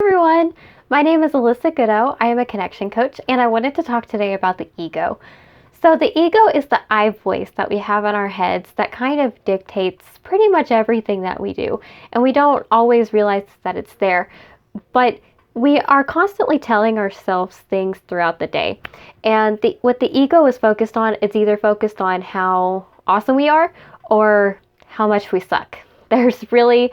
Everyone, my name is Alyssa Goodeaux. I am a connection coach, and I wanted to talk today about the ego. So the ego is the I voice that we have in our heads that kind of dictates pretty much everything that we do, and we don't always realize that it's there, but we are constantly telling ourselves things throughout the day. And what the ego is focused on, it's either focused on how awesome we are or how much we suck. There's really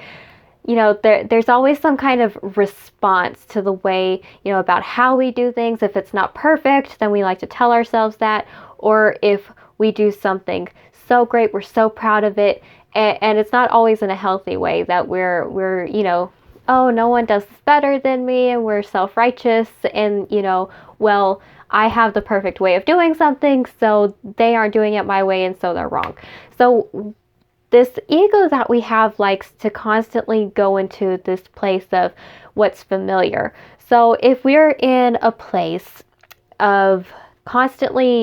there's always some kind of response to the way, about how we do things. If it's not perfect, then we like to tell ourselves that. Or if we do something so great, we're so proud of it. And it's not always in a healthy way that we're oh, no one does this better than me, and we're self-righteous, and, well, I have the perfect way of doing something, so they aren't doing it my way, and so they're wrong. So this ego that we have likes to constantly go into this place of what's familiar. So if we're in a place of constant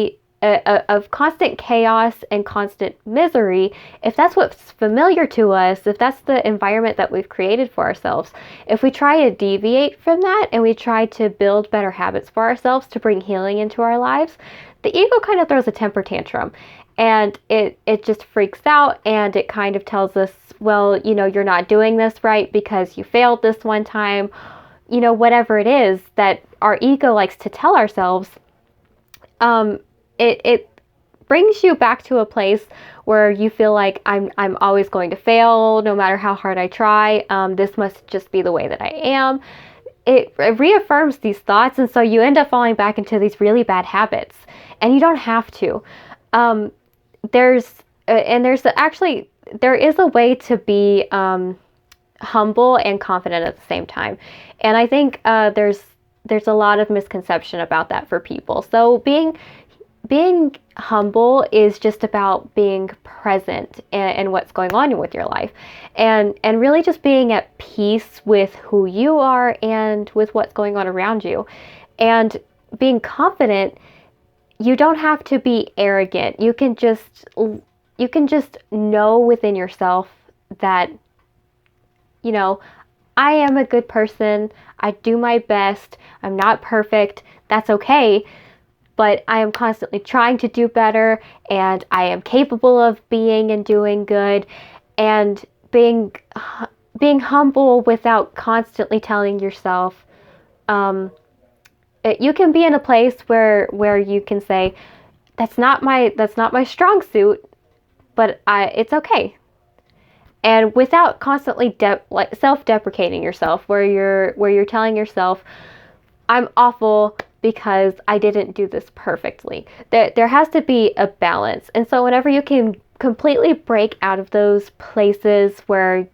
chaos and constant misery, if that's what's familiar to us, if that's the environment that we've created for ourselves, if we try to deviate from that and we try to build better habits for ourselves to bring healing into our lives, the ego kind of throws a temper tantrum. And it just freaks out, and it kind of tells us, well, you're not doing this right because you failed this one time. Whatever it is that our ego likes to tell ourselves, it brings you back to a place where you feel like I'm always going to fail no matter how hard I try. This must just be the way that I am. It reaffirms these thoughts, and so you end up falling back into these really bad habits, and you don't have to. There is a way to be humble and confident at the same time, and I think there's a lot of misconception about that for people. So being humble is just about being present and what's going on with your life, and really just being at peace with who you are and with what's going on around you. And being confident, you don't have to be arrogant. You can just know within yourself that, I am a good person. I do my best. I'm not perfect. That's okay. But I am constantly trying to do better, and I am capable of being and doing good, and being humble without constantly telling yourself, you can be in a place where you can say, that's not my strong suit, but it's okay. And without constantly self-deprecating yourself, where you're telling yourself, I'm awful because I didn't do this perfectly. There has to be a balance. And so whenever you can completely break out of those places where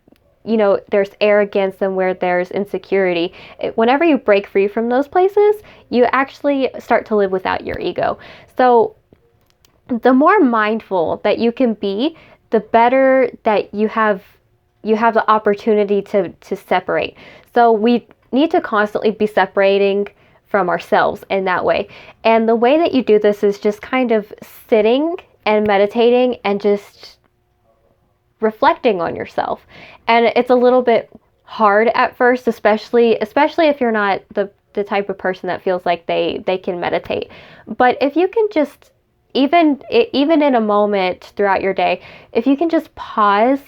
there's arrogance and where there's insecurity, whenever you break free from those places, you actually start to live without your ego. So the more mindful that you can be, the better that you have the opportunity to separate. So we need to constantly be separating from ourselves in that way. And the way that you do this is just kind of sitting and meditating and just reflecting on yourself. And it's a little bit hard at first, especially if you're not the type of person that feels like they can meditate. But if you can just, even in a moment throughout your day, if you can just pause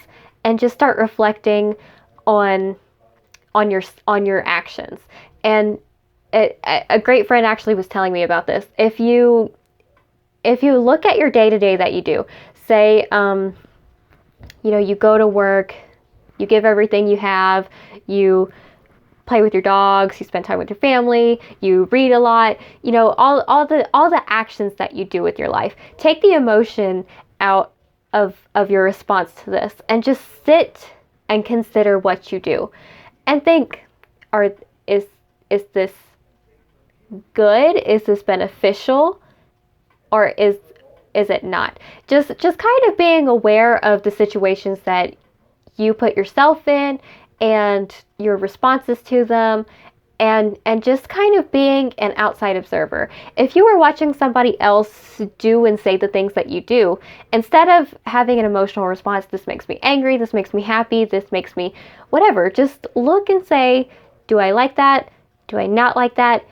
and just start reflecting on your actions. And a great friend actually was telling me about this. If you look at your day-to-day that you do, say, you go to work, you give everything you have, you play with your dogs, you spend time with your family, you read a lot, all the actions that you do with your life. Take the emotion out of your response to this, and just sit and consider what you do, and think, is this good? Is this beneficial? Or is it not? Just kind of being aware of the situations that you put yourself in and your responses to them, and just kind of being an outside observer. If you were watching somebody else do and say the things that you do, instead of having an emotional response, this makes me angry, this makes me happy, this makes me whatever, just look and say, Do I like that? Do I not like that?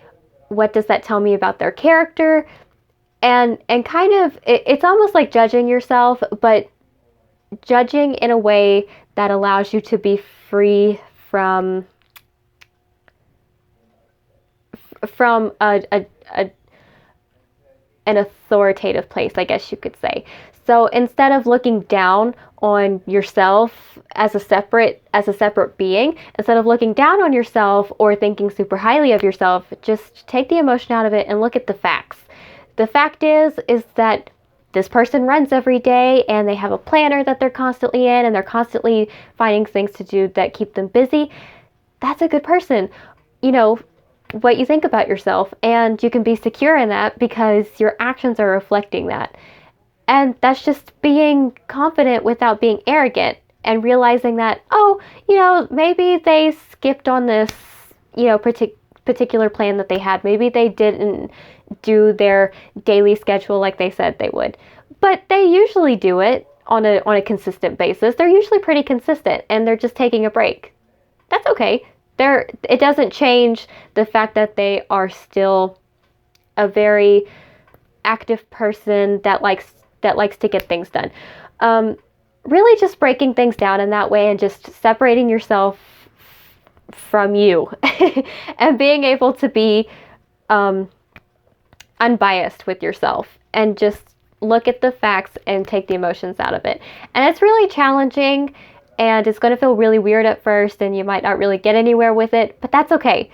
What does that tell me about their character? And kind of, it's almost like judging yourself, but judging in a way that allows you to be free from an authoritative place, I guess you could say. So instead of looking down on yourself as a separate being, instead of looking down on yourself or thinking super highly of yourself, just take the emotion out of it and look at the facts. The fact is that this person runs every day and they have a planner that they're constantly in and they're constantly finding things to do that keep them busy. That's a good person. You know, what you think about yourself, and you can be secure in that because your actions are reflecting that. And that's just being confident without being arrogant and realizing that, oh, you know, maybe they skipped on this, you know, particular plan that they had. Maybe they didn't do their daily schedule like they said they would. But they usually do it on a consistent basis. They're usually pretty consistent and they're just taking a break. That's okay. It doesn't change the fact that they are still a very active person that likes to get things done. Really just breaking things down in that way and just separating yourself from you and being able to be unbiased with yourself and just look at the facts and take the emotions out of it. And it's really challenging. And it's going to feel really weird at first and you might not really get anywhere with it, but that's okay.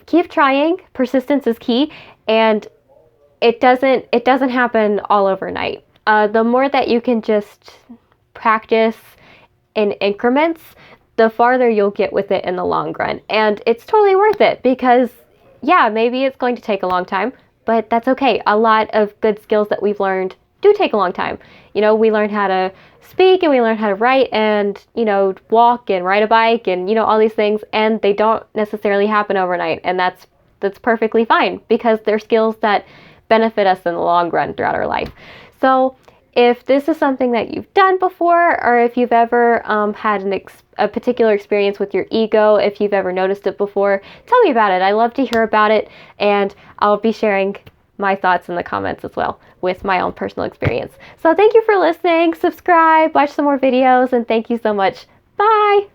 Keep trying. Persistence is key, and it doesn't happen all overnight. The more that you can just practice in increments, the farther you'll get with it in the long run. And it's totally worth it because, yeah, maybe it's going to take a long time, but that's okay. A lot of good skills that we've learned do take a long time. You know, we learn how to speak and we learn how to write and, you know, walk and ride a bike and, you know, all these things, and they don't necessarily happen overnight. And that's perfectly fine because they're skills that benefit us in the long run throughout our life. So if this is something that you've done before, or if you've ever had a particular experience with your ego, if you've ever noticed it before, tell me about it. I love to hear about it, and I'll be sharing my thoughts in the comments as well with my own personal experience. So thank you for listening. Subscribe, watch some more videos, and thank you so much. Bye!